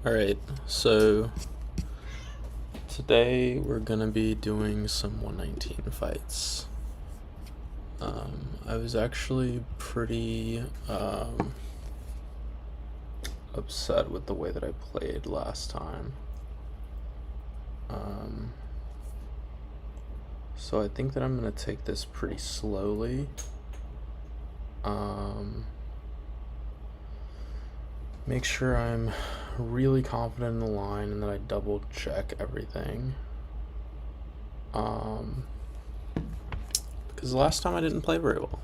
Alright, so today we're gonna be doing some 119 fights. I was actually pretty upset with the way that I played last time. So I think that I'm gonna take this pretty slowly. Make sure I'm really confident in the line and that I double check everything. Because last time I didn't play very well.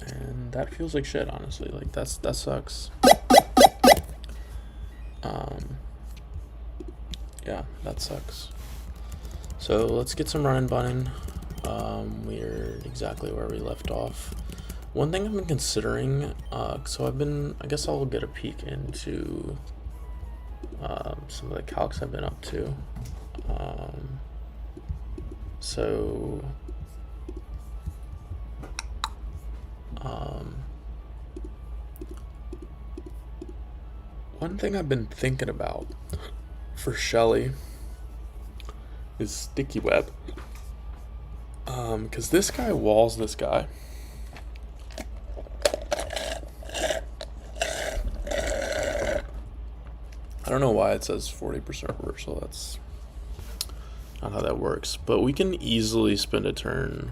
And that feels like shit, honestly. Like, that sucks. Yeah, that sucks. So let's get some running bunning. We're exactly where we left off. One thing I've been considering, I guess I'll get a peek into some of the calcs I've been up to. One thing I've been thinking about for Shelly is sticky web. Because this guy walls this guy. I don't know why it says 40% reversal. That's not how that works. But we can easily spend a turn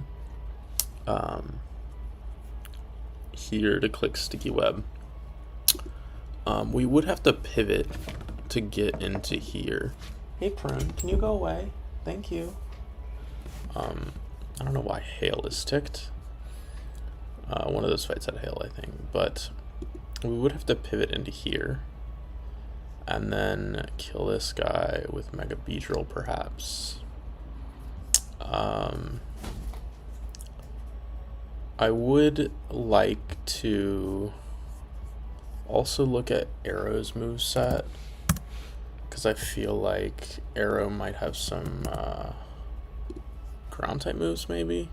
here to click sticky web. We would have to pivot to get into here. Hey Prune, can you go away? Thank you. I don't know why hail is ticked. One of those fights had hail, I think. But we would have to pivot into here. And then kill this guy with Mega Beedrill, perhaps. I would like to also look at Arrow's moveset, because I feel like Arrow might have some ground type moves, maybe.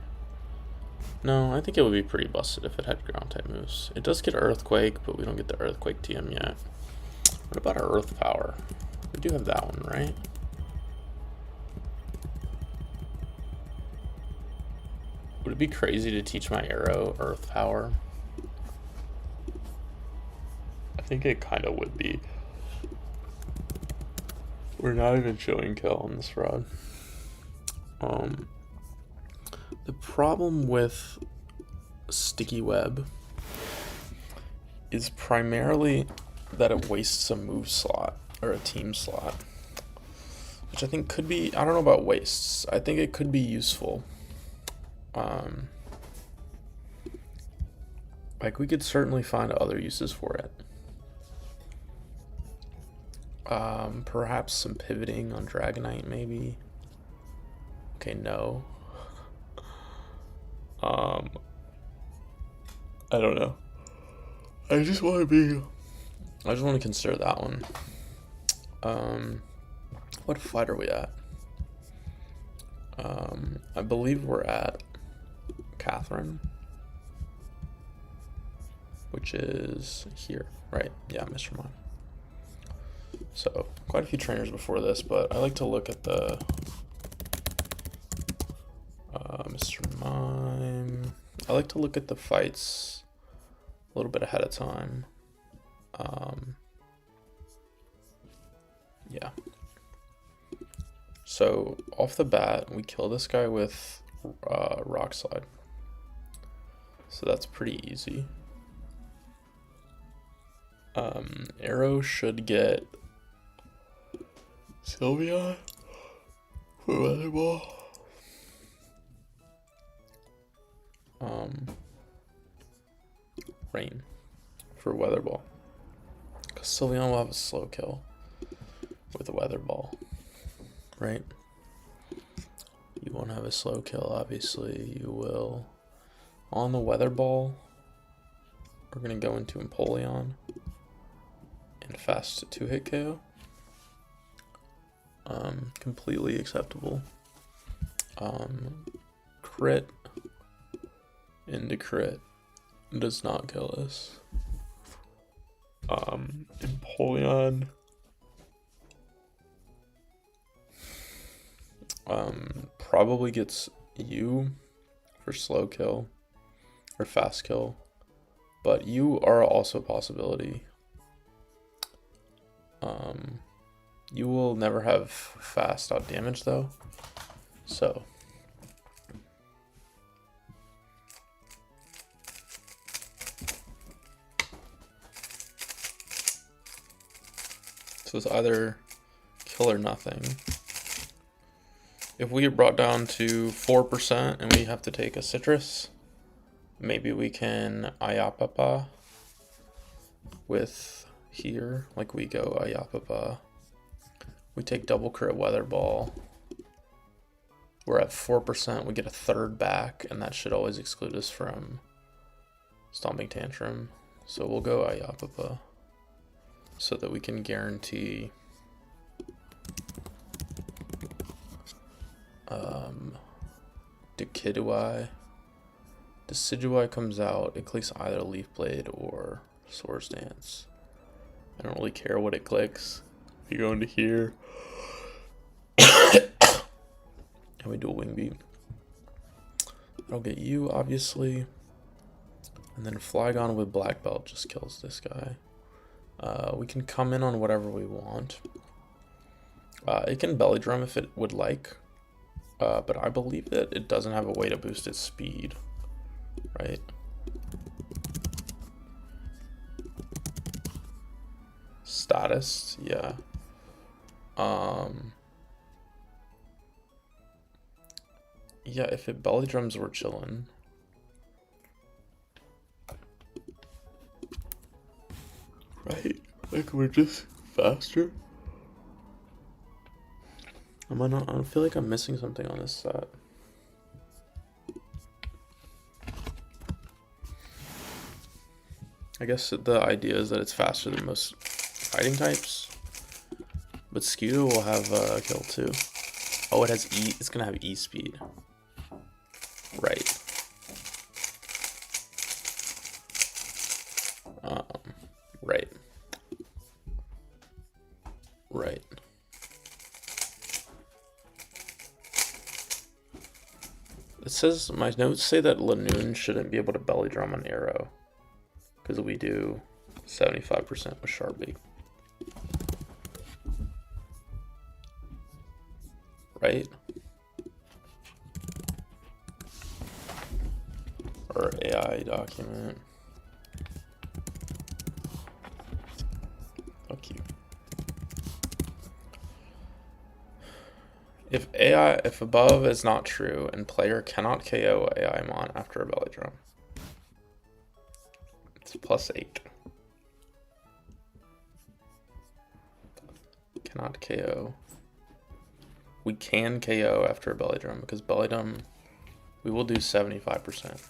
No, I think it would be pretty busted if it had ground type moves. It does get Earthquake, but we don't get the Earthquake TM yet. What about our Earth Power? We do have that one, right? Would it be crazy to teach my Arrow Earth Power? I think it kind of would be. We're not even showing kill on this rod. The problem with sticky web is primarily that it wastes a move slot or a team slot, which I think could be, I don't know about wastes. I think it could be useful. Like, we could certainly find other uses for it. Perhaps some pivoting on Dragonite, maybe. Okay, no. I don't know. I just want to consider that one. What fight are we at? I believe we're at Catherine, which is here, right? Yeah, Mr. Mime. So, quite a few trainers before this, but I like to look at the Mr. Mime. I like to look at the fights a little bit ahead of time. Yeah. So, off the bat, we kill this guy with Rock Slide. So that's pretty easy. Arrow should get Sylveon for Weather Ball. Rain for Weather Ball. Because Sylveon will have a slow kill with a Weather Ball, right? You won't have a slow kill, obviously. You will. On the Weather Ball, we're going to go into Empoleon and fast 2-hit KO. Completely acceptable. Crit into crit does not kill us. Empoleon. Probably gets you for slow kill or fast kill, but you are also a possibility. You will never have fast out damage though, so it's either kill or nothing. If we get brought down to 4% and we have to take a citrus, maybe we can Ayapapa with here, like we go Ayapapa. We take double crit weather ball. We're at 4%, we get a third back, and that should always exclude us from Stomping Tantrum. So we'll go Ayapapa so that we can guarantee Decidueye comes out, it clicks either Leaf Blade or Swords Dance. I don't really care what it clicks. If you go into here and we do a Wing Beat, I'll get you obviously, and then Flygon with Black Belt just kills this guy. We can come in on whatever we want. It can Belly Drum if it would like. But I believe that it doesn't have a way to boost its speed, right? Status, yeah. Yeah, if it belly drums, we're chillin'. Right? Like we're just faster. I don't feel like I'm missing something on this set. I guess the idea is that it's faster than most fighting types. But Scudo will have kill too. Oh, it has E. It's gonna have E speed. Right. Right. Right. It says, my notes say that Lanoon shouldn't be able to belly drum an arrow, because we do 75% with Sharpie. Right? Or AI document. Fuck you. If above is not true and player cannot KO AI mon after a belly drum, it's +8. Cannot KO. We can KO after a belly drum because belly drum, we will do 75%.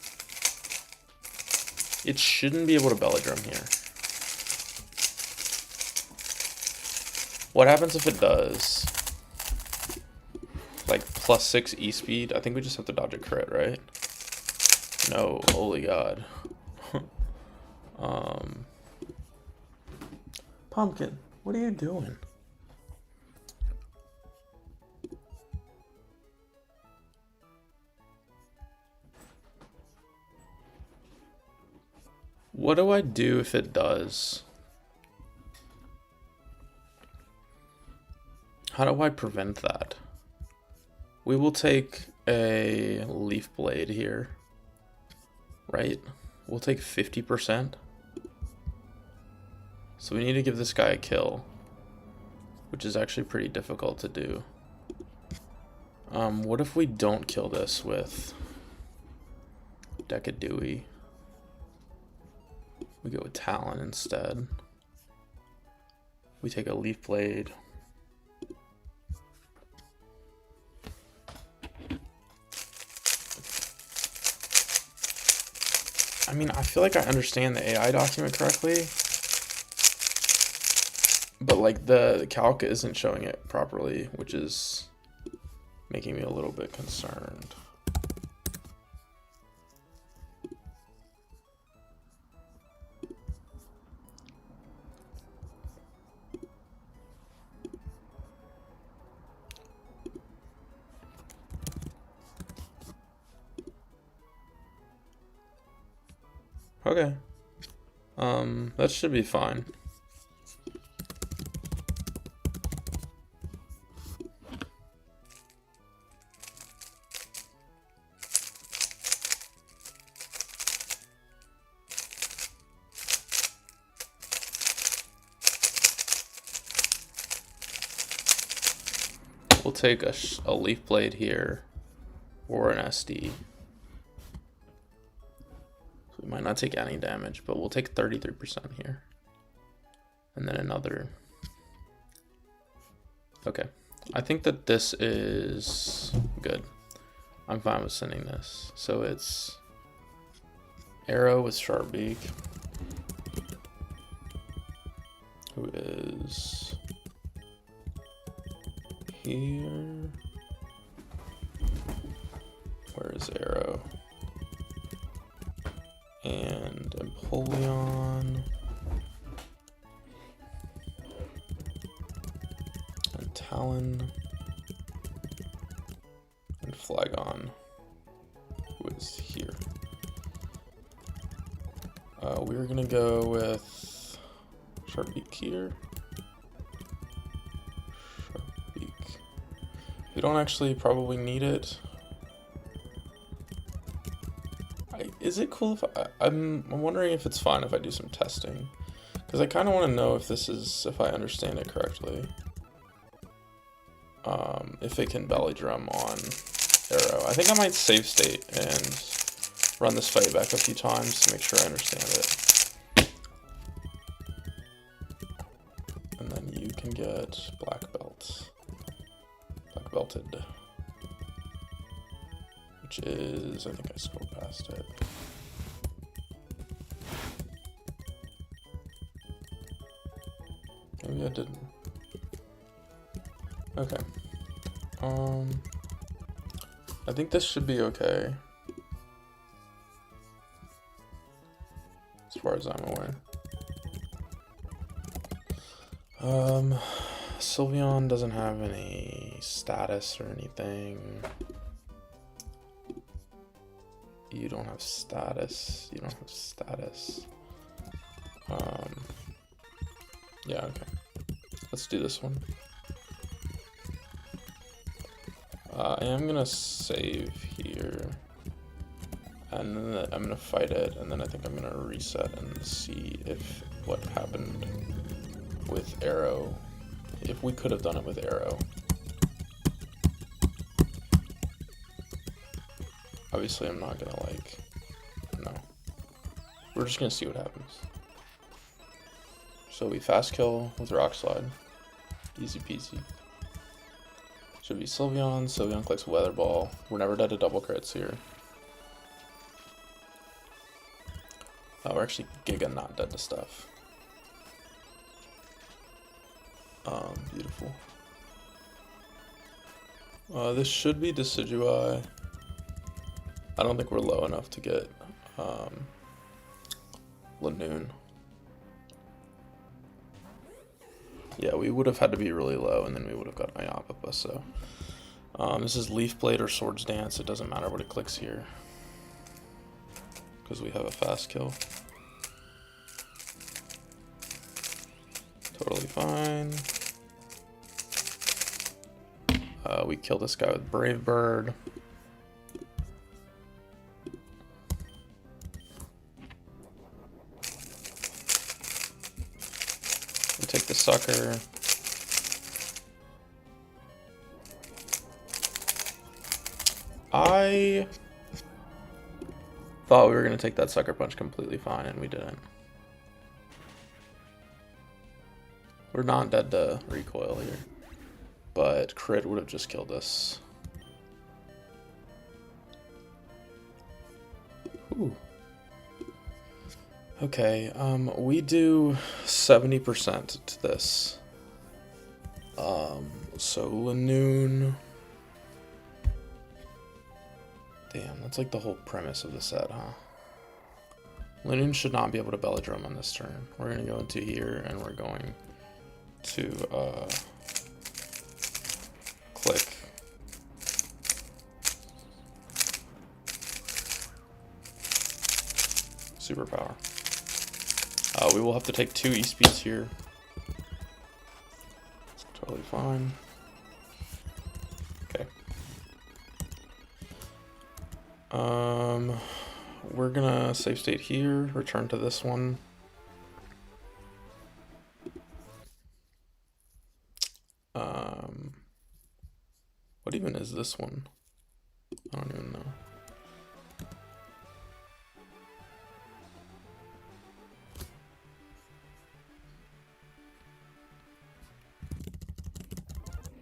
It shouldn't be able to belly drum here. What happens if it does? Like +6 E speed. I think we just have to dodge a crit, right? No, holy god. Pumpkin, what are you doing? What do I do if it does? How do I prevent that? We will take a Leaf Blade here, right? We'll take 50%. So we need to give this guy a kill, which is actually pretty difficult to do. What if we don't kill this with Decadewey? We go with Talon instead. We take a Leaf Blade. I mean, I feel like I understand the AI document correctly, but like the calc isn't showing it properly, which is making me a little bit concerned. Okay. That should be fine. We'll take a leaf blade here, or an SD. So we might not take any damage, but we'll take 33% here. And then another. Okay. I think that this is good. I'm fine with sending this. So it's arrow with sharp beak, who is here. Where is arrow? And Empoleon. And Talon. And Flagon, who is here. We're gonna go with Sharpbeak here. Sharpbeak. We don't actually probably need it. Is it cool if I'm wondering if it's fine if I do some testing, because I kind of want to know if this is, if I understand it correctly. If it can belly drum on arrow. I think I might save state and run this fight back a few times to make sure I understand it. And then you can get black belt. Black belted. Which is, I think I scrolled past it. Maybe I didn't. Okay. I think this should be okay. As far as I'm aware. Sylveon doesn't have any status or anything. You don't have status. You don't have status. Yeah, okay. Let's do this one. I am gonna save here. And then I'm gonna fight it, and then I think I'm gonna reset and see if what happened with arrow. If we could have done it with arrow. Obviously, I'm not gonna no. We're just gonna see what happens. So we fast kill with Rock Slide. Easy peasy. Should be Sylveon. Sylveon clicks Weather Ball. We're never dead to double crits here. We're actually Giga not dead to stuff. Beautiful. This should be Decidueye. I don't think we're low enough to get Lanoon. Yeah, we would have had to be really low, and then we would have got Iapapa, so. This is Leaf Blade or Swords Dance. It doesn't matter what it clicks here, because we have a fast kill. Totally fine. We kill this guy with Brave Bird. We take the sucker. I thought we were going to take that sucker punch completely fine, and we didn't. We're not dead to recoil here, but crit would have just killed us. Ooh. Okay, we do 70% to this. So Lanoon. Damn, that's like the whole premise of the set, huh? Lanoon should not be able to belly drum on this turn. We're gonna go into here, and we're going to click Superpower. We will have to take 2 E-speeds here. It's totally fine. Okay. We're gonna save state here, return to this one. What even is this one? I don't even know.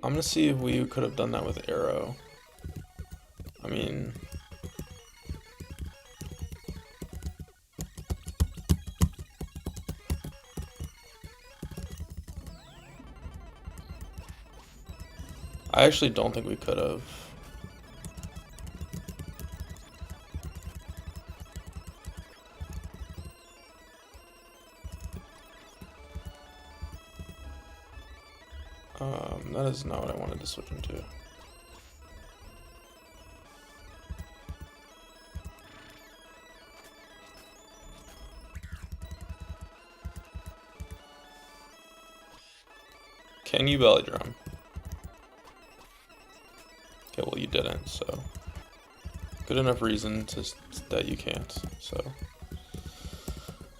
I'm gonna see if we could have done that with arrow. I mean, I actually don't think we could have. That is not what I wanted to switch into. Can you belly drum? Okay, well you didn't, so good enough reason that you can't. So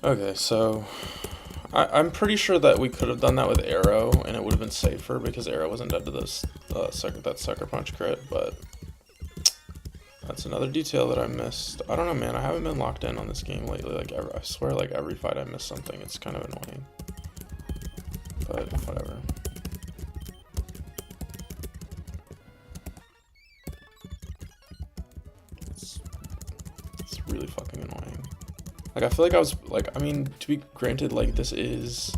okay, so I'm pretty sure that we could have done that with arrow, and it would have been safer because arrow wasn't dead to this that sucker punch crit. But that's another detail that I missed. I don't know, man. I haven't been locked in on this game lately. Like I swear, like every fight I miss something. It's kind of annoying. But whatever. It's really fucking annoying. Like I feel like I was like, I mean, to be granted, like this is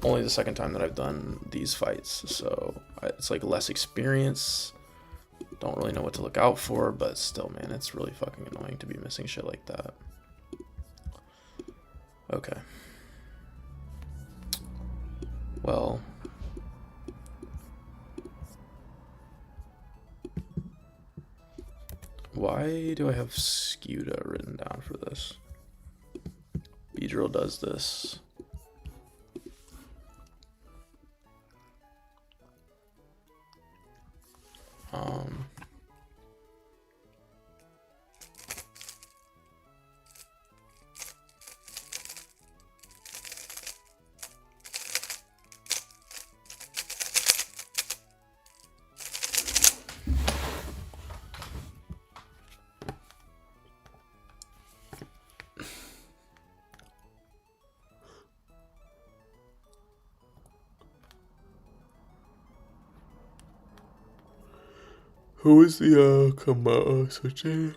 only the second time that I've done these fights, so it's like less experience. Don't really know what to look out for, but still, man, it's really fucking annoying to be missing shit like that. Okay. Well. Why do I have Scuda written down for this? Beedrill does this. Who is the Komodo switching?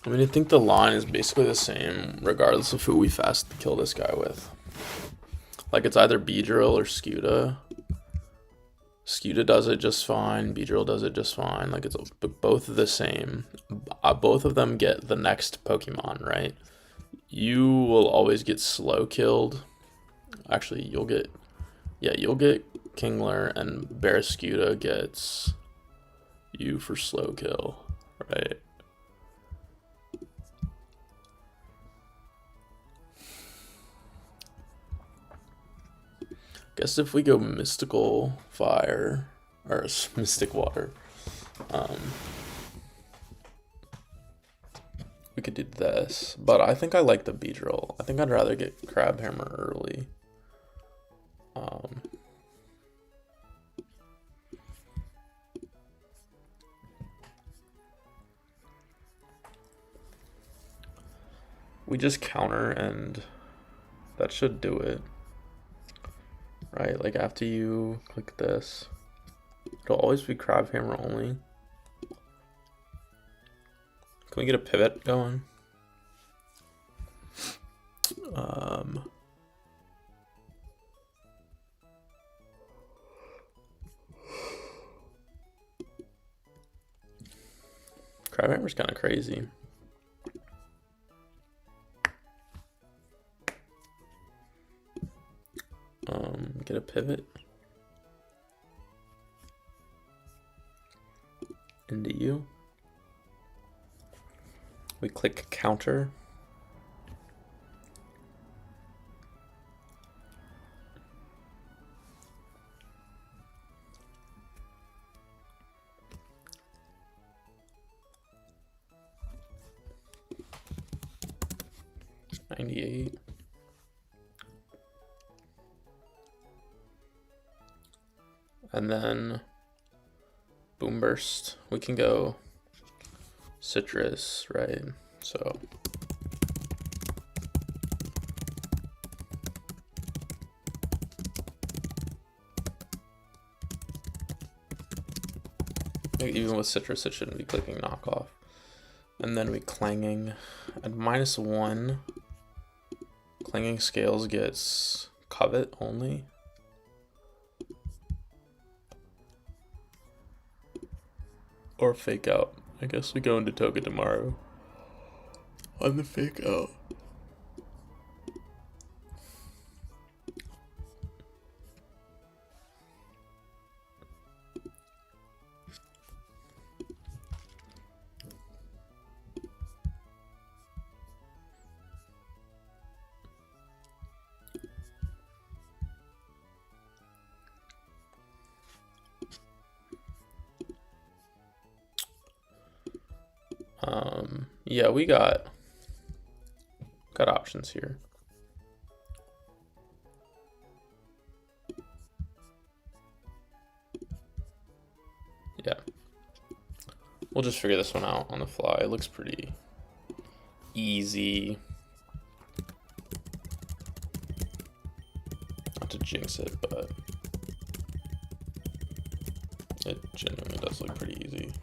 I mean, I think the line is basically the same regardless of who we fast kill this guy with. Like, it's either Beedrill or Scuda. Scuda does it just fine. Beedrill does it just fine. Like, it's both the same. Both of them get the next Pokemon, right? You will always get slow killed. Actually, you'll get Kingler, and Barrascuda gets you for slow kill, right? Guess if we go Mystical Fire, or Mystic Water, we could do this. But I think I like the Beedrill. I think I'd rather get Crabhammer early. We just counter, and that should do it. Right, like after you click this, it'll always be Crabhammer only. Can we get a pivot going? Crabhammer's kind of crazy. Get a pivot into you. We click counter. $98. And then boom burst. We can go citrus, right? So even with citrus, it shouldn't be clicking knockoff. And then we clanging at -1. Clanging scales gets covet only. Or fake out. I guess we go into Toga tomorrow on the fake out. Yeah, we got options here. Yeah. We'll just figure this one out on the fly. It looks pretty easy. Not to jinx it, but it genuinely does look pretty easy.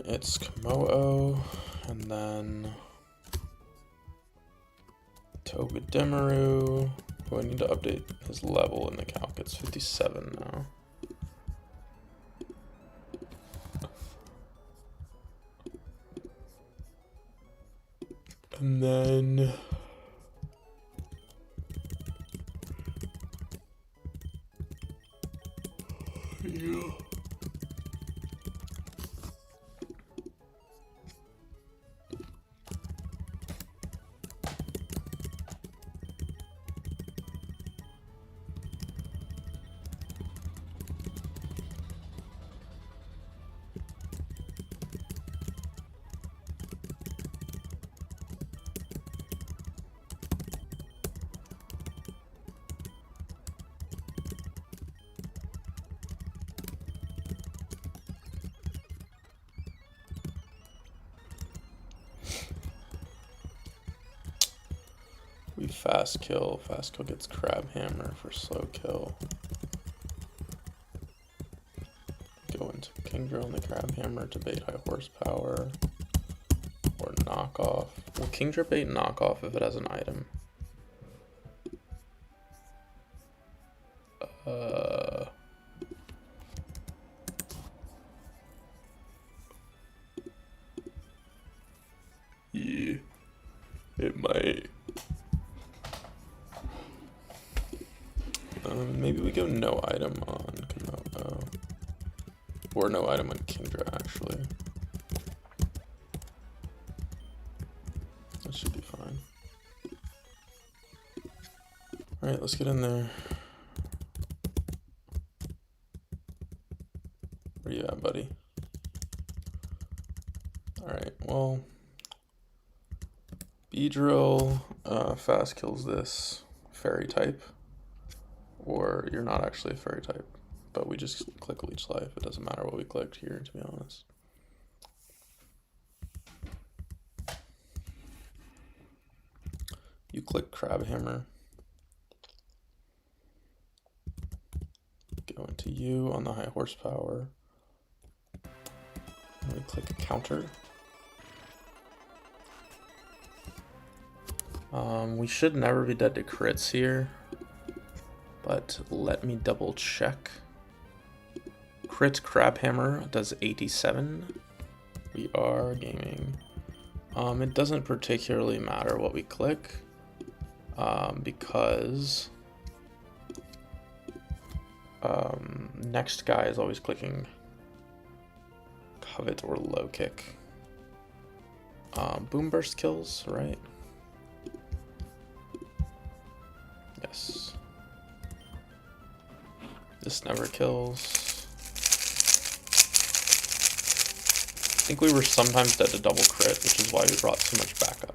It's Komodo, and then Toga Demaru. Oh, I need to update his level in the calc. It's 57 now. And then yeah. We fast kill. Fast kill gets crab hammer for slow kill. Go into king drill and the crab hammer to bait high horsepower or knockoff. Will king drill bait knockoff if it has an item? Yeah, it might. Maybe we go no item on Komodo. Or no item on Kingdra, actually. That should be fine. Alright, let's get in there. Where you at, buddy? Alright, well, Beedrill fast kills this fairy type. Or you're not actually a fairy type, but we just click leech life. It doesn't matter what we clicked here, to be honest. You click crab hammer. Go into you on the high horsepower. And we click counter. We should never be dead to crits here. But let me double check. Crit Crab Hammer does 87. We are gaming. It doesn't particularly matter what we click, because next guy is always clicking Covet or Low Kick. Boom Burst kills, right? Yes. This never kills. I think we were sometimes dead to double crit, which is why we brought so much backup.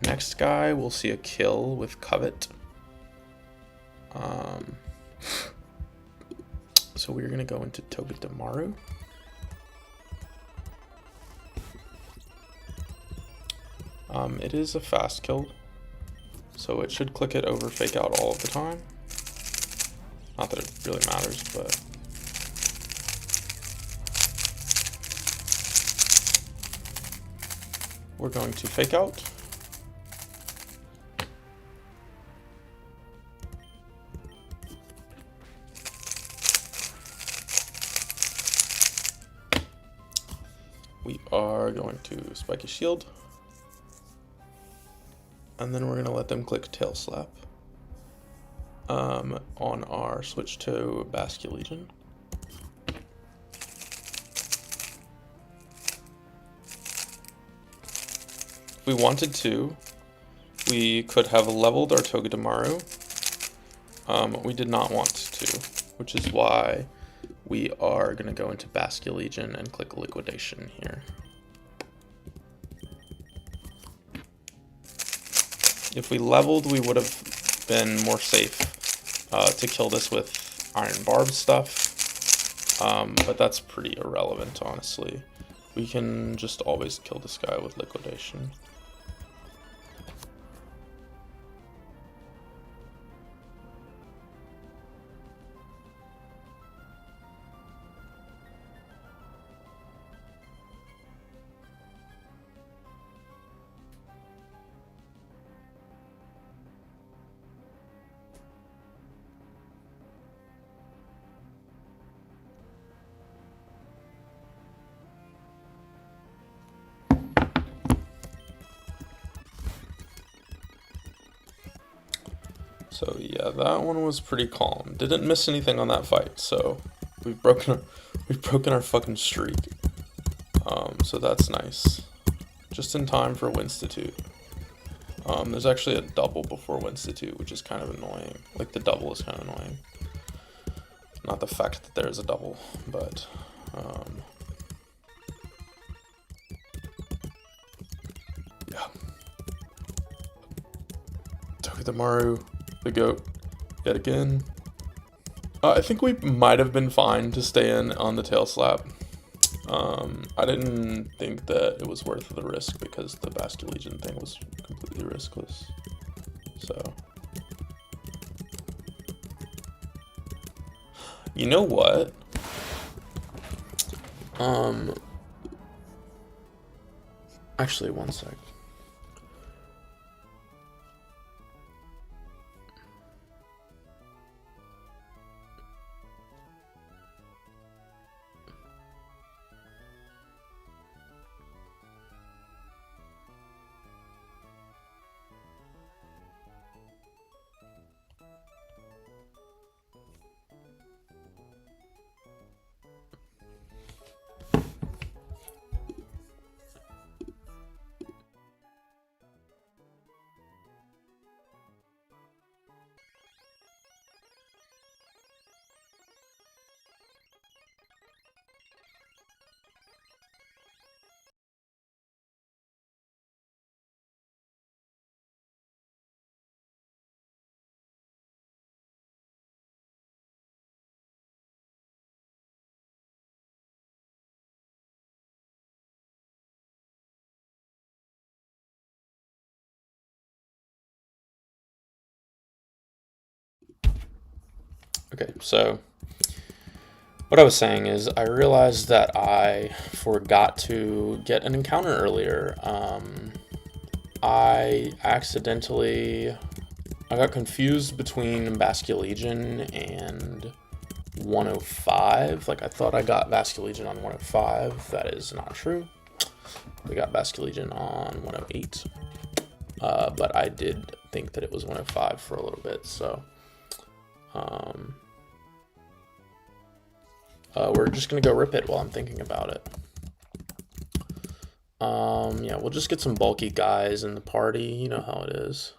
Next guy, we'll see a kill with Covet. So we're gonna go into Togedemaru. It is a fast kill, so it should click it over fake out all of the time. Not that it really matters, but we're going to fake out. We are going to spike a shield. And then we're going to let them click Tail Slap on our switch to Basque Legion. If we wanted to, we could have leveled our Togedemaru. We did not want to, which is why we are going to go into Basque Legion and click Liquidation here. If we leveled, we would have been more safe to kill this with Iron Barb stuff, but that's pretty irrelevant, honestly. We can just always kill this guy with Liquidation. So yeah, that one was pretty calm. Didn't miss anything on that fight, so we've broken our fucking streak. So that's nice. Just in time for Winstitute. There's actually a double before Winstitute, which is kind of annoying. Like, the double is kind of annoying. Not the fact that there's a double, but yeah. Togedemaru, the GOAT, yet again. I think we might have been fine to stay in on the Tail Slap. I didn't think that it was worth the risk because the Basque Legion thing was completely riskless. So, you know what? Actually, one sec. Okay, so what I was saying is I realized that I forgot to get an encounter earlier. I accidentally I got confused between Vascular Legion and 105. Like, I thought I got Vascular Legion on 105. That is not true. We got Vascular Legion on 108. But I did think that it was 105 for a little bit, so we're just gonna go rip it while I'm thinking about it. Yeah, we'll just get some bulky guys in the party. You know how it is.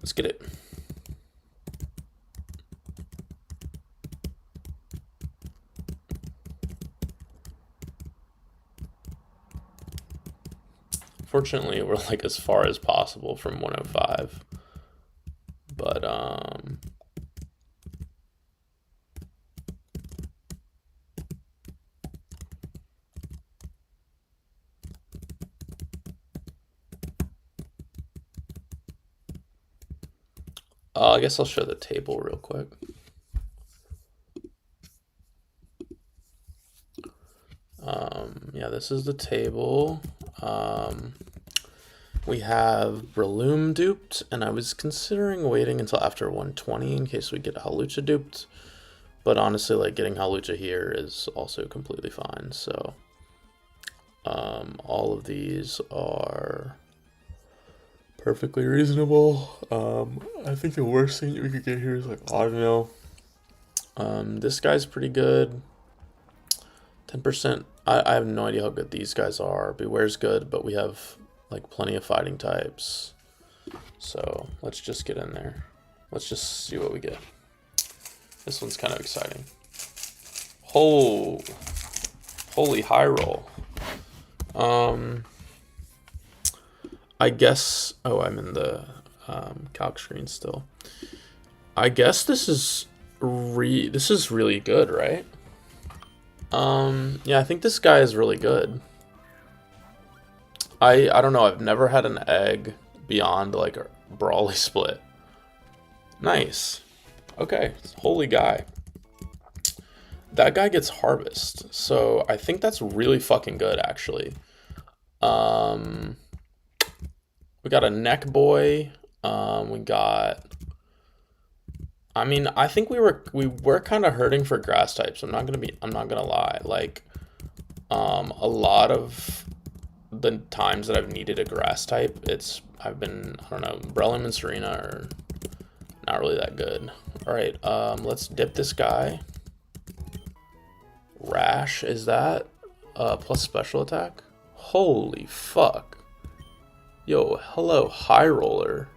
Let's get it. Fortunately, we're like as far as possible from 105. But I guess I'll show the table real quick. Yeah, this is the table. We have Breloom duped, and I was considering waiting until after 120 in case we get Halucha duped. But honestly, like, getting Halucha here is also completely fine. So all of these are perfectly reasonable. I think the worst thing that we could get here is like Audio. This guy's pretty good. 10%. I have no idea how good these guys are. Beware's good, but we have like plenty of fighting types. So let's just get in there. Let's just see what we get. This one's kind of exciting. Holy high roll. I guess, oh, I'm in the calc screen still. I guess this is really good, right? Yeah, I think this guy is really good. I don't know, I've never had an egg beyond like a Brawly split. Nice. Okay, holy guy. That guy gets Harvest, so I think that's really fucking good, actually. We got a Neck Boy. We got... I mean, I think we were kind of hurting for grass types. I'm not gonna lie. Like, a lot of the times that I've needed a grass type, I don't know, Breloom and Serena are not really that good. All right, let's dip this guy. Rash, is that plus special attack? Holy fuck. Yo, hello, high roller.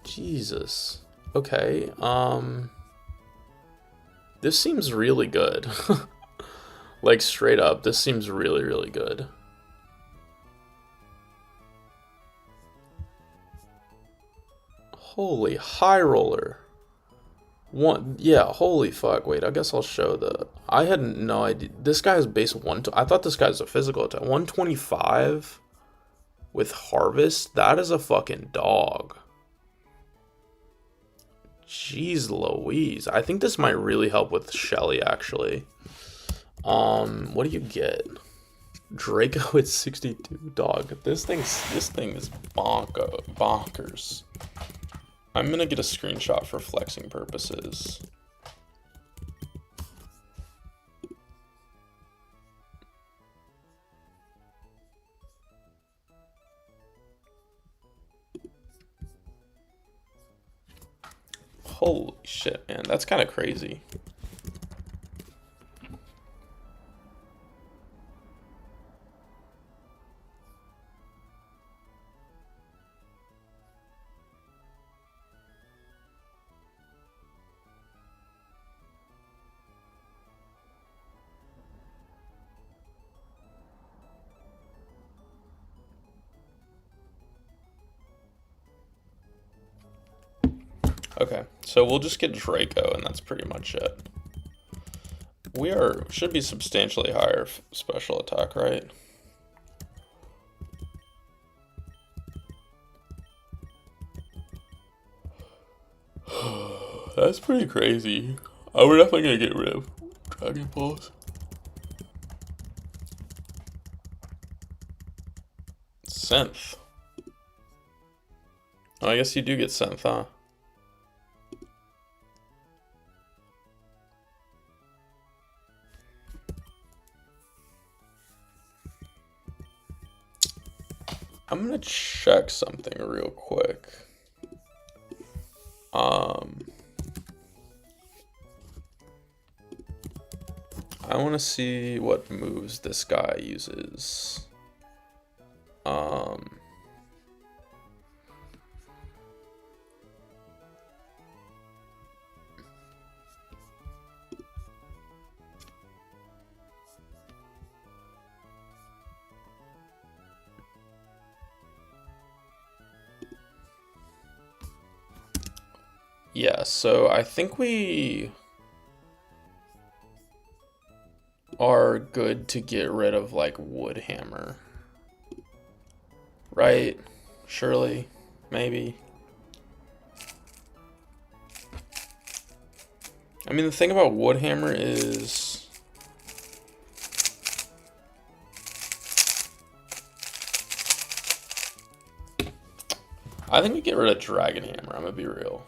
Jesus. Okay, this seems really good. Like, straight up, this seems really, really good. Holy high roller. Yeah, holy fuck. Wait, I guess I'll show I had no idea. This guy is base 1. I thought this guy's a physical attack. 125 with Harvest? That is a fucking dog. Jeez Louise. I think this might really help with Shelly, actually. What do you get? Draco at 62. Dog. This thing is bonkers. I'm gonna get a screenshot for flexing purposes. Holy shit, man. That's kind of crazy. Okay, so we'll just get Draco, and that's pretty much it. Should be substantially higher special attack, right? That's pretty crazy. Oh, we're definitely gonna get rid of Dragon Balls. Synth. Oh, I guess you do get synth, huh? I'm gonna check something real quick. I want to see what moves this guy uses. Yeah, so I think we are good to get rid of like Wood Hammer. Right? Surely. Maybe. I mean, the thing about Wood Hammer is I think we get rid of Dragon Hammer, I'm gonna be real.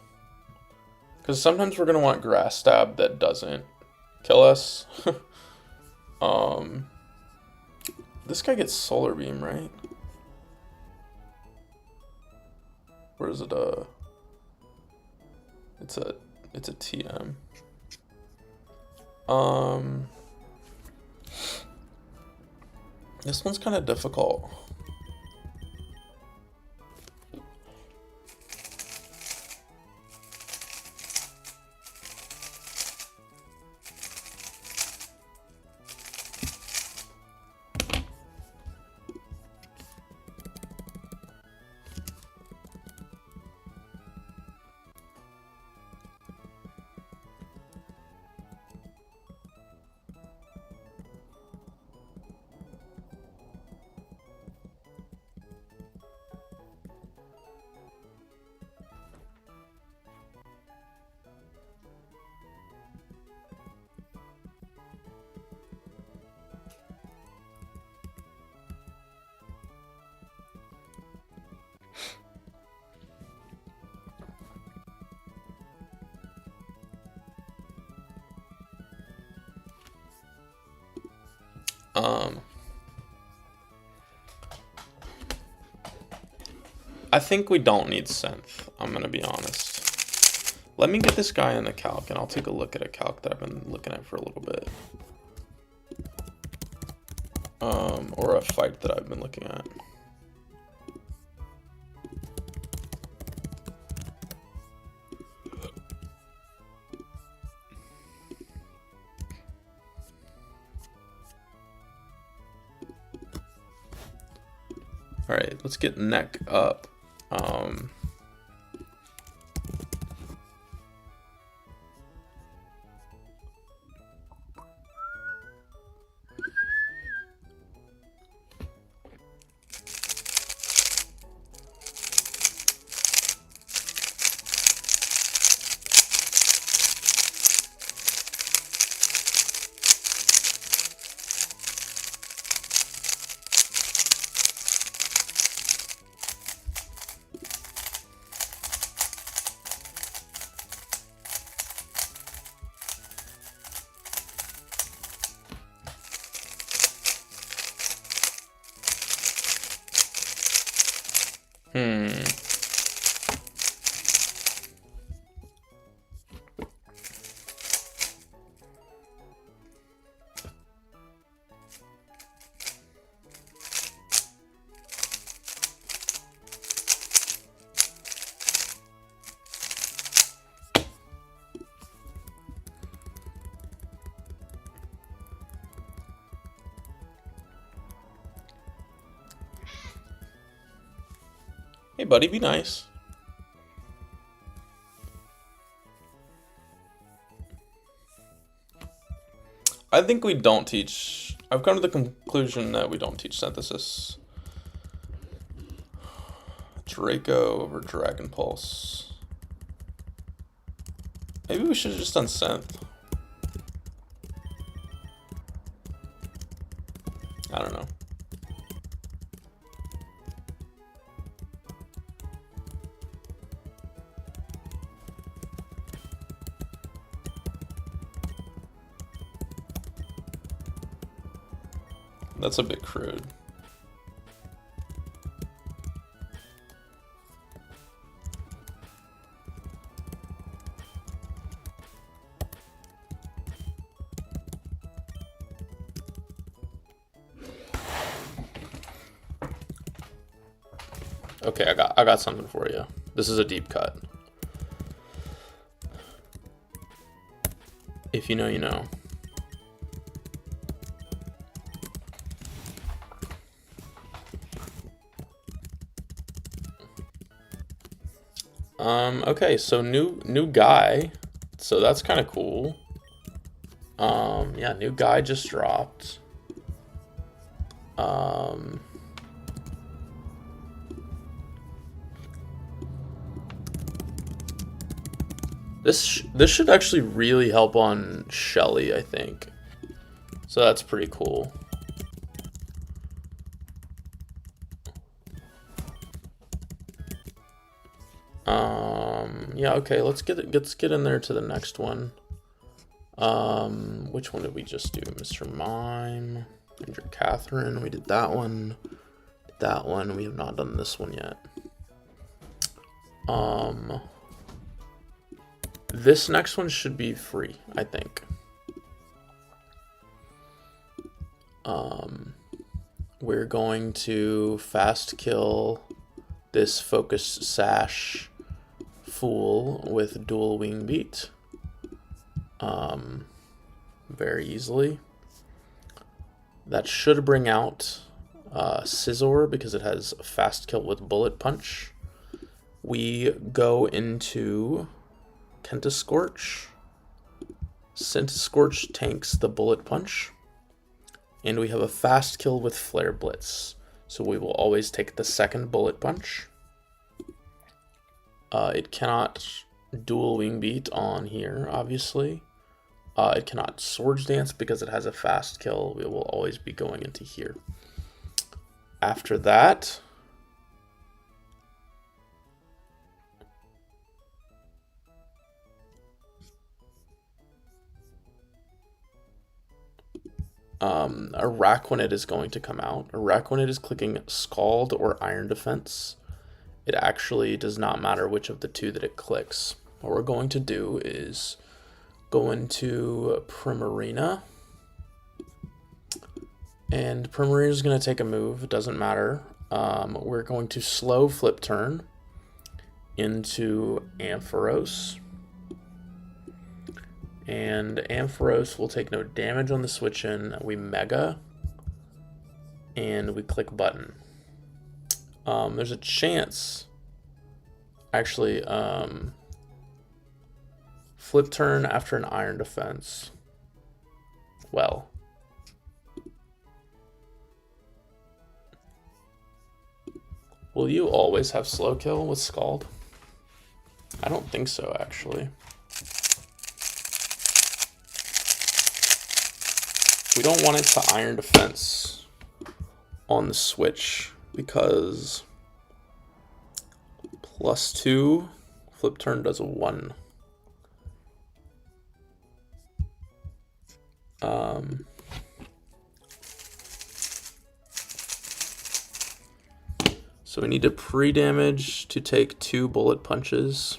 Because sometimes we're gonna want Grass Stab that doesn't kill us. This guy gets Solar Beam, right? Where is it? It's a TM. This one's kind of difficult. I think we don't need synth, I'm gonna be honest. Let me get this guy in the calc and I'll take a look at a calc that I've been looking at for a little bit. Or a fight that I've been looking at. Alright, let's get neck up. Hey buddy, be nice. I think we don't teach... I've come to the conclusion that we don't teach synthesis. Draco over Dragon Pulse. Maybe we should have just done synth. I don't know. That's a bit crude. Okay, I got something for you. This is a deep cut. If you know, you know. Okay, so new guy. So that's kind of cool. Yeah, new guy just dropped. This should actually really help on Shelly, I think. So that's pretty cool. Yeah, okay, let's get in there to the next one. Which one did we just do? Mr. Mime, Ranger Catherine, we did that one. That one, we have not done this one yet. This next one should be free, I think. We're going to fast kill this focus sash fool with dual wing beat. Very easily. That should bring out Scizor because it has fast kill with bullet punch. We go into Centiskorch. Centiskorch tanks the bullet punch. And we have a fast kill with Flare Blitz. So we will always take the second bullet punch. It cannot dual wing beat on here, obviously. It cannot Swords Dance because it has a fast kill. We will always be going into here. After that, Araquanid is going to come out. Araquanid is clicking Scald or Iron Defense. It actually does not matter which of the two that it clicks. What we're going to do is go into Primarina. And Primarina is going to take a move. It doesn't matter. We're going to slow Flip Turn into Ampharos. And Ampharos will take no damage on the switch in. We Mega. And we click button. There's a chance. Actually, Flip Turn after an Iron Defense. Well. Will you always have slow kill with Scald? I don't think so, actually. We don't want it to Iron Defense on the switch because +2 Flip Turn does a 1. So we need to pre-damage to take 2 bullet punches.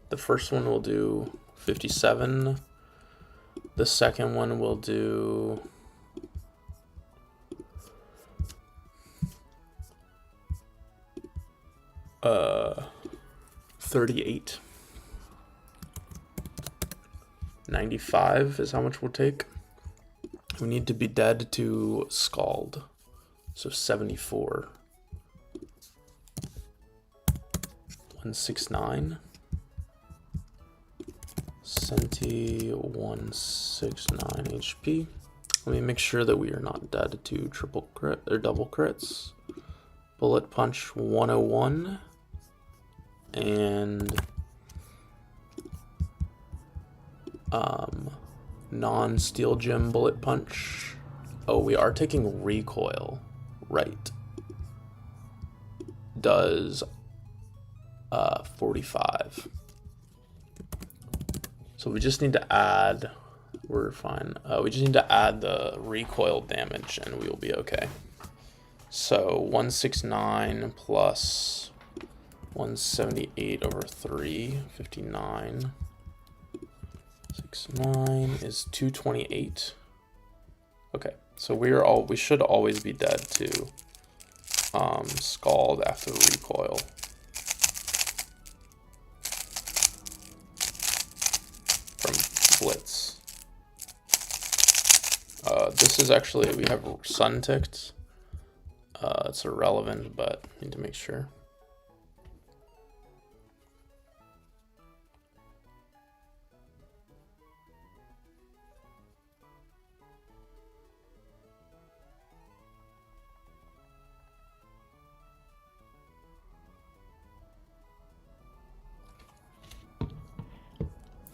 The first one will do 57. The second one will do 38. 95 is how much we'll take. We need to be dead to Scald. So 74. 169. Centi 169 HP. Let me make sure that we are not dead to triple crit or double crits. Bullet punch 101 and non-steel gem bullet punch Oh, we are taking recoil, right? Does 45. So we just need to add, we're fine. We just need to add the recoil damage and we will be okay. So 169 plus 178 over 3, 59. 69 is 228. Okay, so we should always be dead to Scald after recoil. From Blitz. This is actually, we have Sun ticked. It's irrelevant, but need to make sure.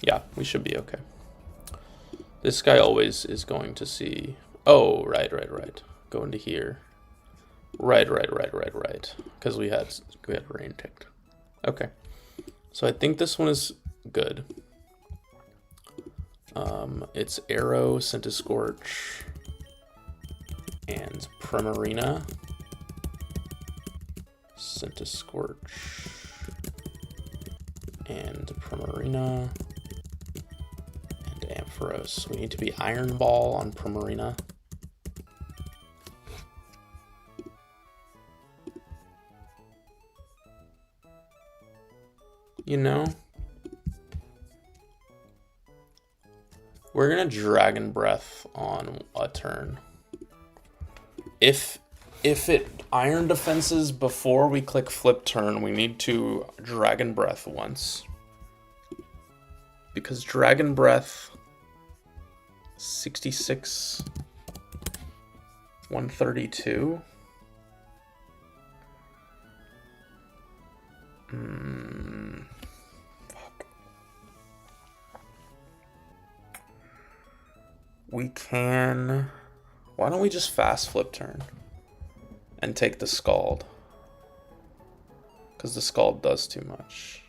Yeah, we should be okay. This guy always is going to see. Oh, right. Go into here. Right. Because we had rain ticked. Okay. So I think this one is good. It's Arrow, Scorch, and Primarina. Scorch and Primarina. Ampharos. We need to be Iron Ball on Primarina. You know, we're gonna Dragon Breath on a turn. If it Iron defenses before we click Flip Turn, we need to Dragon Breath once. Because Dragon Breath 66 132. Fuck. We can. Why don't we just fast Flip Turn and take the Scald? Because the Scald does too much.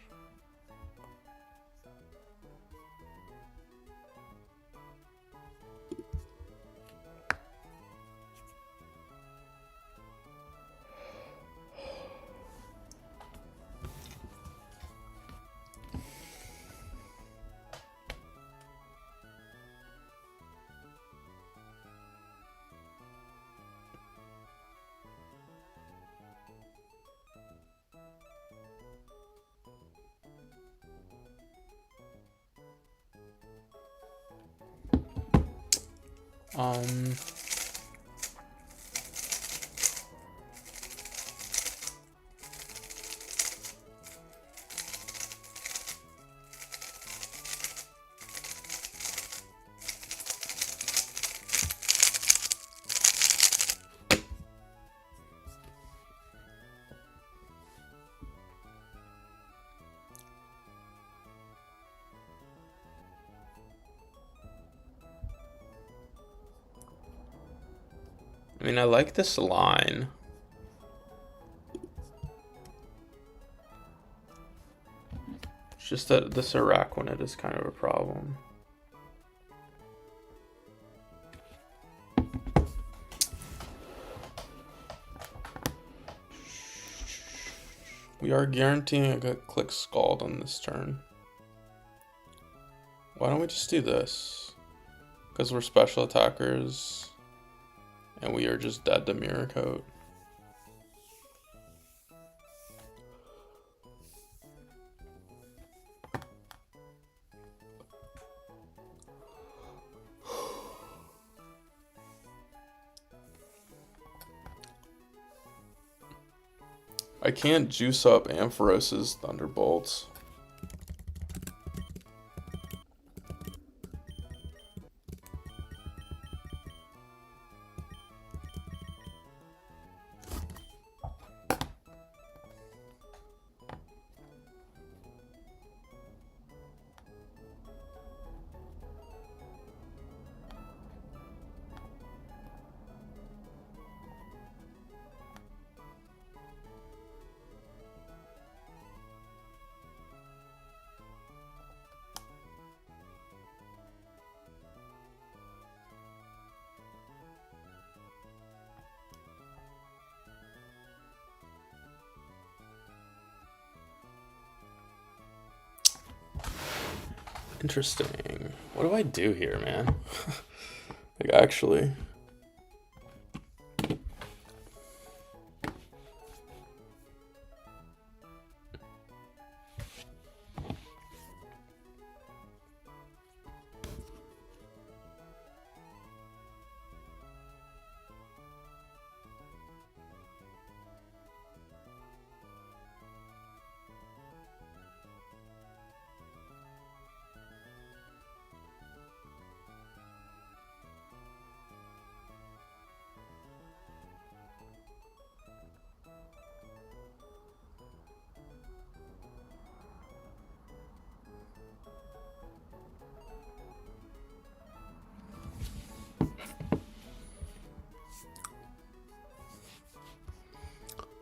I mean, I like this line. It's just that this Araquanid is kind of a problem. We are guaranteeing a good click Scald on this turn. Why don't we just do this? Because we're special attackers. And we are just dead to Mirror Coat. I can't juice up Ampharos's Thunderbolts. Interesting. What do I do here, man? Like, actually.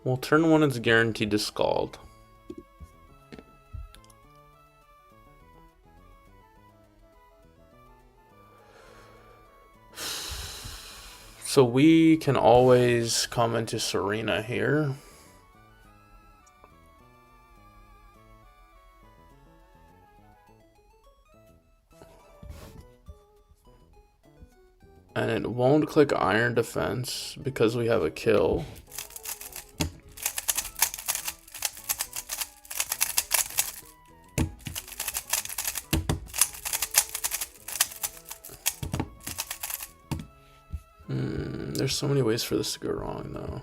Well, turn 1 is guaranteed to scald. So we can always come into Serena here. And it won't click Iron Defense because we have a kill. There's so many ways for this to go wrong, though.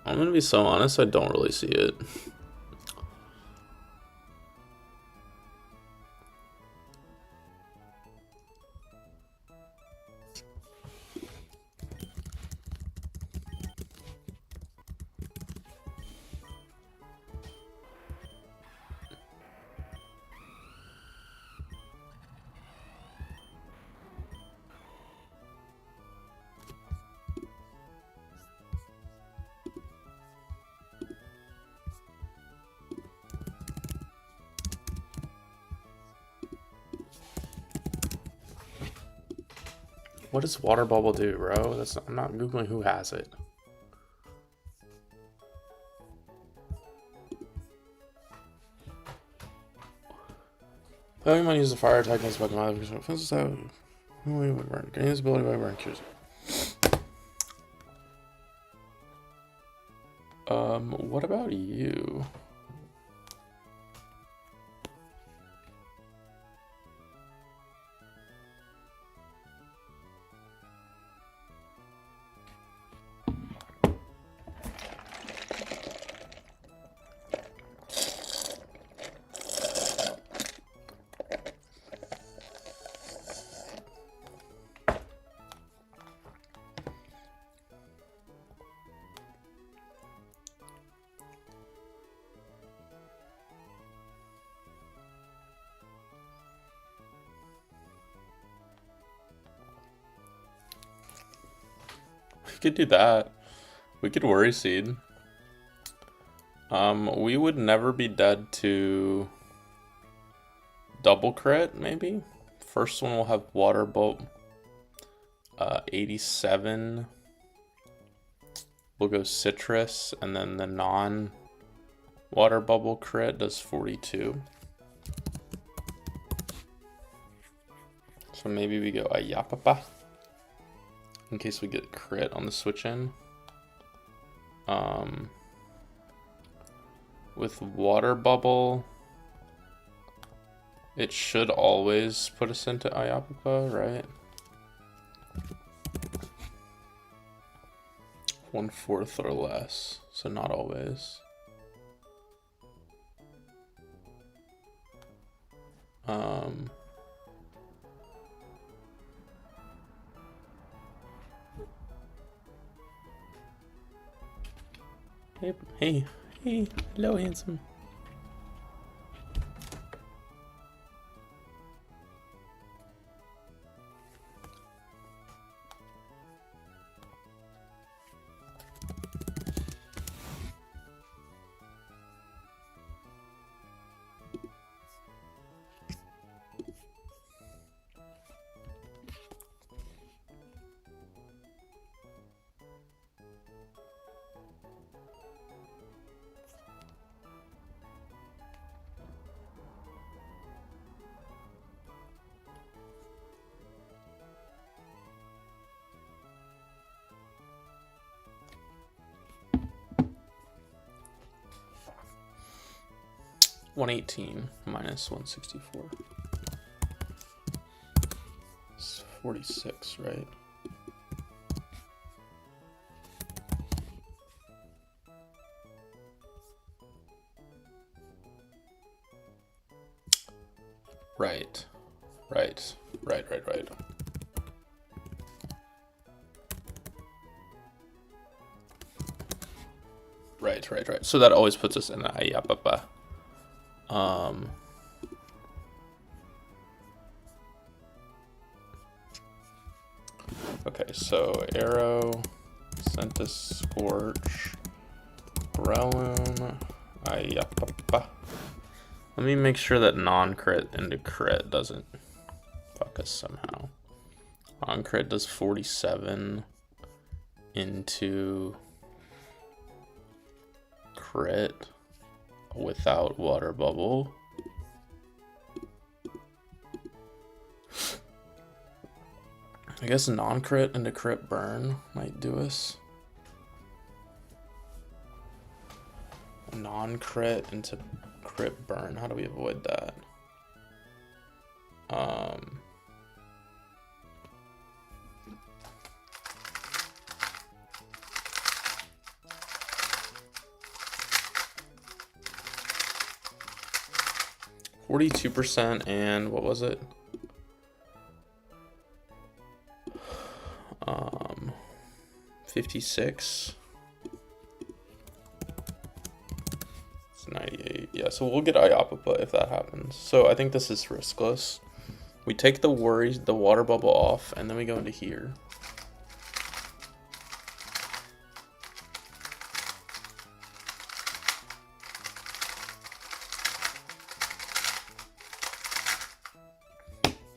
I'm gonna be so honest, I don't really see it. What does water bubble do, bro? I'm not Googling who has it. Playing might use the fire attack against Pokemon. Offenses out. Gain this ability by burn cures. What about you? We could do that. We could Worry Seed. We would never be dead to double crit, maybe? First one will have Water Bolt. 87. We'll go Citrus, and then the non Water bubble crit does 42. So maybe we go Ayapapa in case we get crit on the switch in. With water bubble, it should always put us into Ayapapa, right? 1/4 or less, so not always. Hey, hello, handsome. $118 minus 164. It's 46, right? Right. Right. So that always puts us in the Ayapapa. Okay, so Arrow, Sent a Scorch, Grelin, Ayapapa. Let me make sure that non-crit into crit doesn't fuck us somehow. Non-crit does 47 into crit without water bubble. I guess non-crit into crit burn might do us. Non-crit into crit burn. How do we avoid that? 42% and what was it? 56. It's 98. Yeah, so we'll get Ayapapa if that happens. So I think this is riskless. We take the water bubble off, and then we go into here.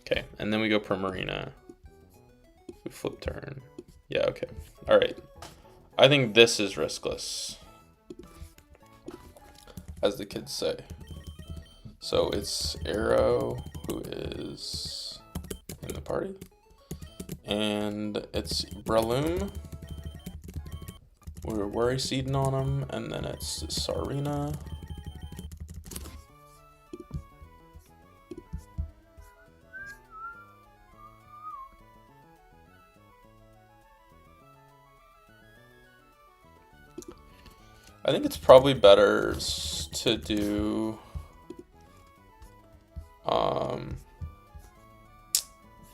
Okay, and then we go Primarina. We flip turn. Yeah, okay. All right. I think this is riskless, as the kids say. So it's Arrow, who is in the party, and it's Breloom. We're worry seeding on him, and then it's Sarina. I think it's probably better to do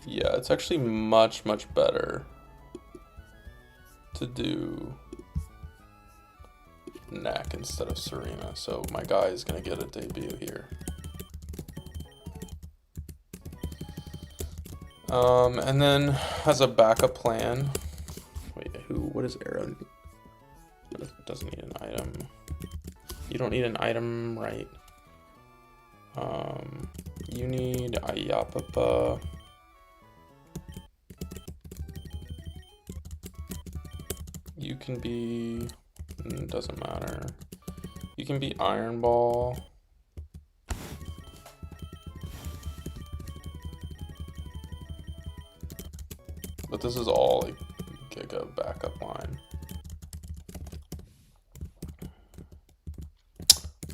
yeah, it's actually much better to do Neck instead of Serena. So my guy is gonna get a debut here. And then as a backup plan, wait, what is Arrow? Doesn't need an item. You don't need an item, right? You need Ayapapa. You can be, doesn't matter. You can beat Iron Ball. But this is all like Giga backup line.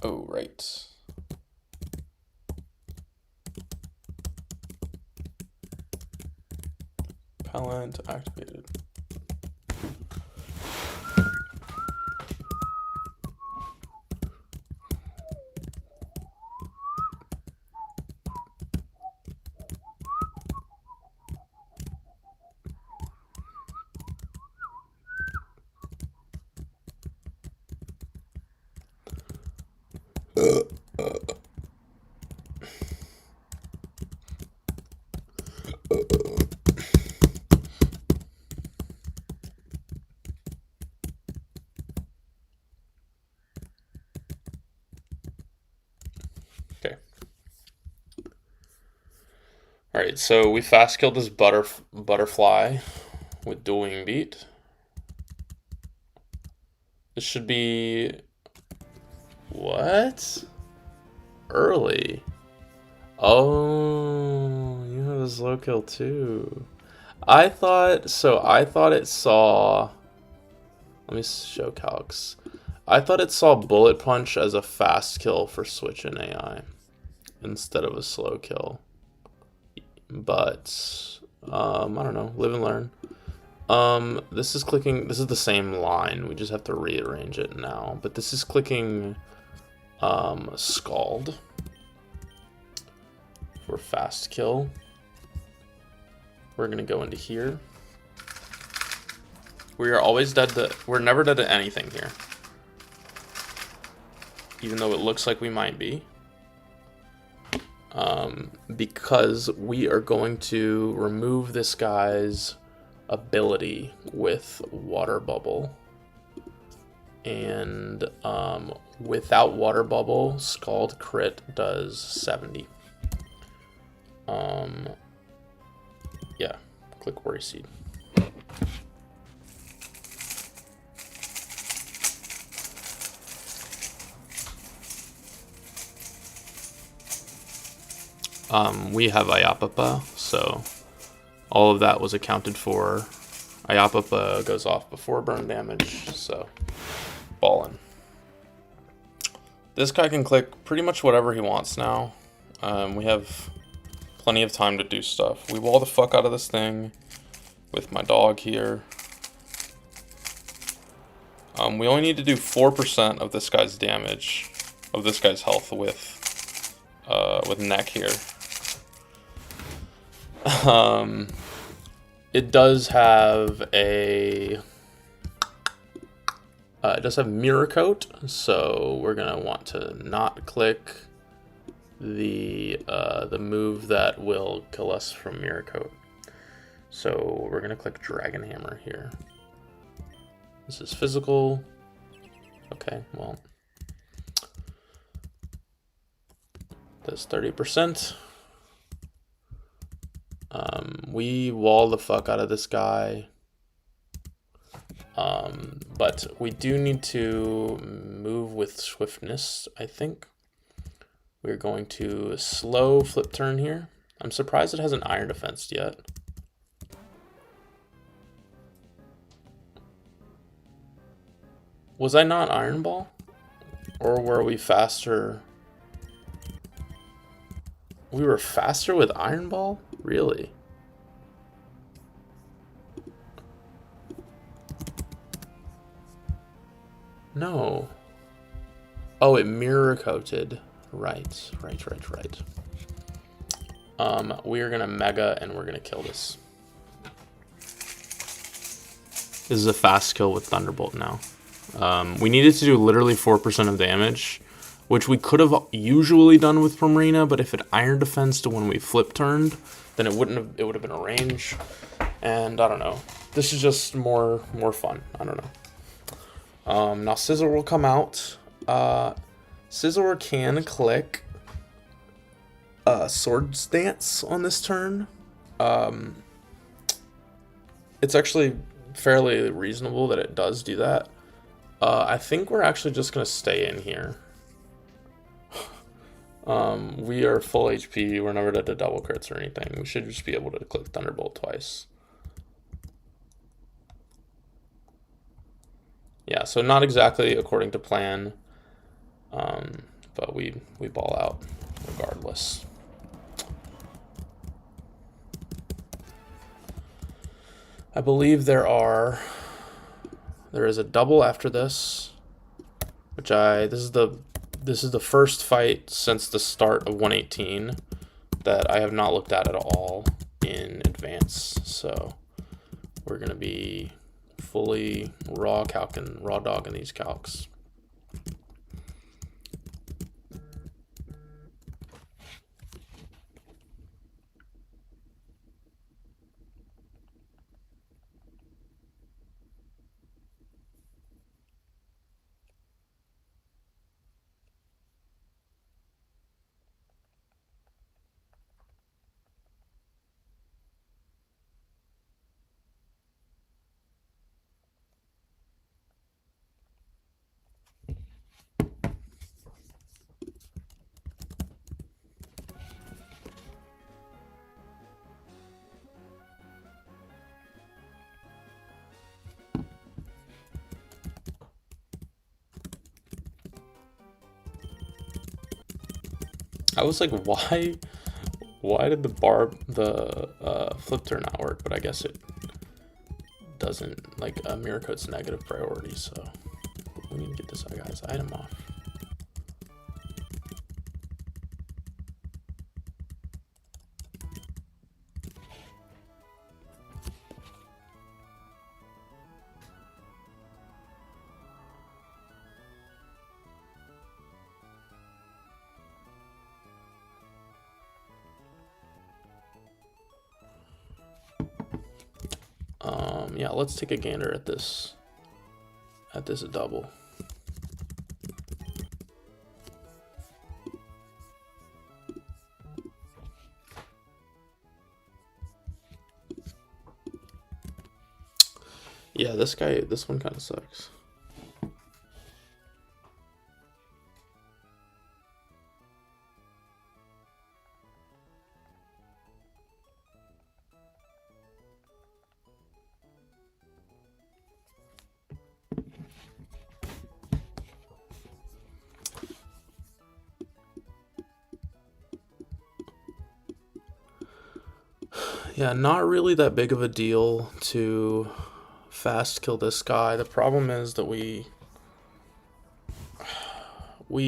Oh, right. Talent activated. Okay. Alright, so we fast killed this butterfly with dual wing beat. This should be... What? Early. Oh, you have a slow kill too. I thought it saw... Let me show calcs. I thought it saw Bullet Punch as a fast kill for Switch and AI instead of a slow kill. But I don't know. Live and learn. This is the same line. We just have to rearrange it now. But this is clicking Scald for fast kill. We're gonna go into here. We are always dead to... We're never dead to anything here. Even though it looks like we might be. Because we are going to remove this guy's ability with Water Bubble. And without Water Bubble, Scald crit does 70. Yeah, click Worry Seed. We have Iapapa, so all of that was accounted for. Iapapa goes off before burn damage, so ballin'. This guy can click pretty much whatever he wants now. We have plenty of time to do stuff. We wall the fuck out of this thing with my dog here. We only need to do 4% of this guy's damage, of this guy's health with neck here. It does have a Mirror Coat, so we're gonna want to not click the move that will kill us from Mirror Coat. So we're gonna click Dragon Hammer here. This is physical. Okay, well, that's 30%. We wall the fuck out of this guy. But we do need to move with swiftness, I think. We're going to slow flip turn here. I'm surprised it hasn't Iron Defense yet. Was I not Iron Ball? Or were we faster? We were faster with Iron Ball? Really? No. Oh, it mirror coated. Right. We are gonna Mega and we're gonna kill this. This is a fast kill with Thunderbolt now. We needed to do literally 4% of damage, which we could have usually done with Primarina, but if it Iron Defense to when we flip turned, then it would have been a range. And I don't know. This is just more fun. I don't know. Now Scizor will come out. Scizor can click Swords Dance on this turn. It's actually fairly reasonable that it does do that. I think we're actually just gonna stay in here. We are full HP. We're never dead to double crits or anything. We should just be able to click Thunderbolt twice. Yeah, so not exactly according to plan, but we ball out regardless. I believe there is a double after this, which this is the first fight since the start of 118 that I have not looked at all in advance. So we're gonna be fully raw dogging these calcs. I was like, why did the flip turn not work? But I guess it doesn't, like, a mirror code's negative priority, so we need to get this guy's item off. Yeah, let's take a gander at this double. Yeah, this one kind of sucks. Yeah, not really that big of a deal to fast kill this guy. The problem is that we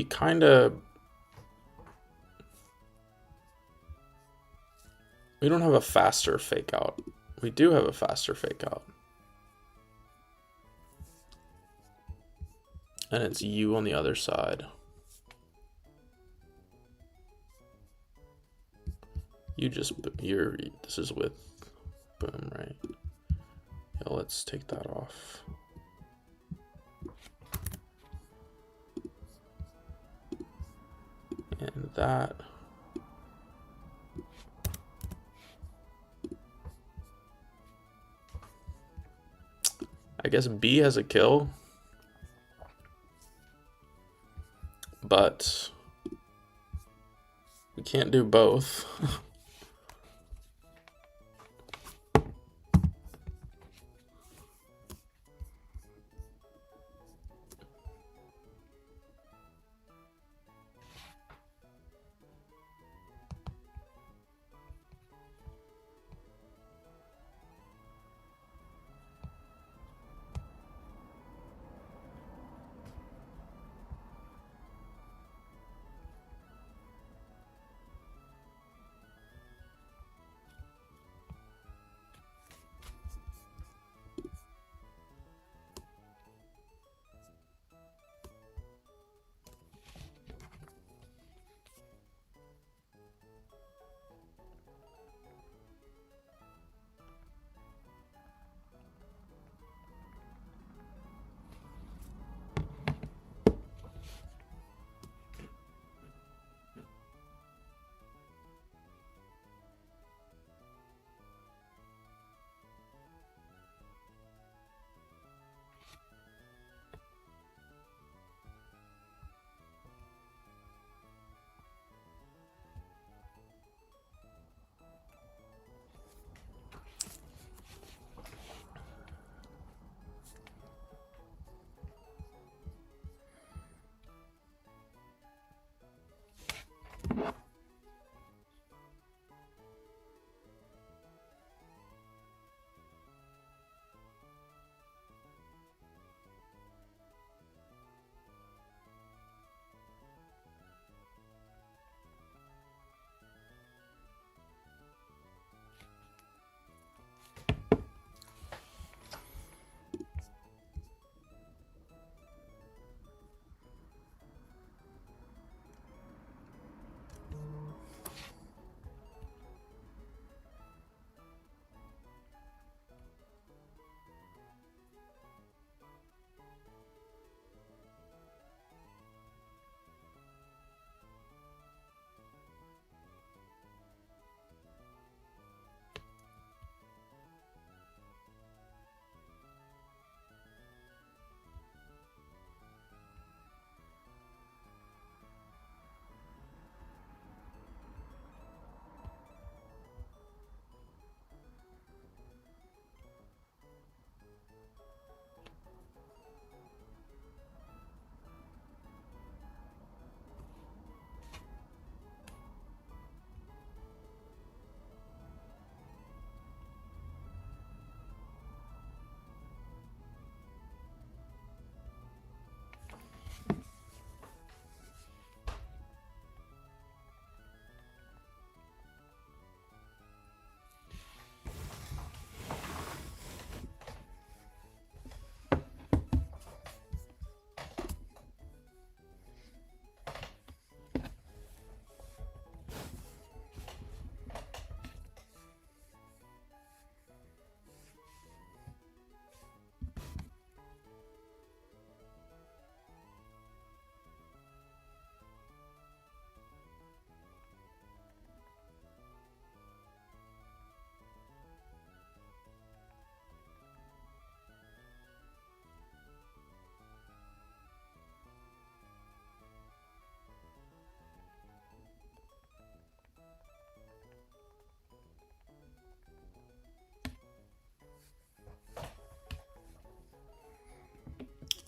kind of, we don't have a faster fake out. We do have a faster fake out. And it's you on the other side. This is with boom, right? Yeah, let's take that off. And that. I guess B has a kill. But we can't do both.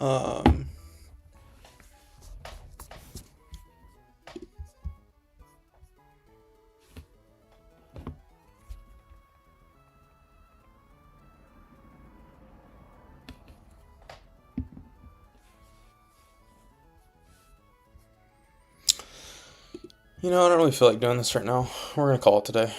Um, you know, I don't really feel like doing this right now. We're gonna call it today.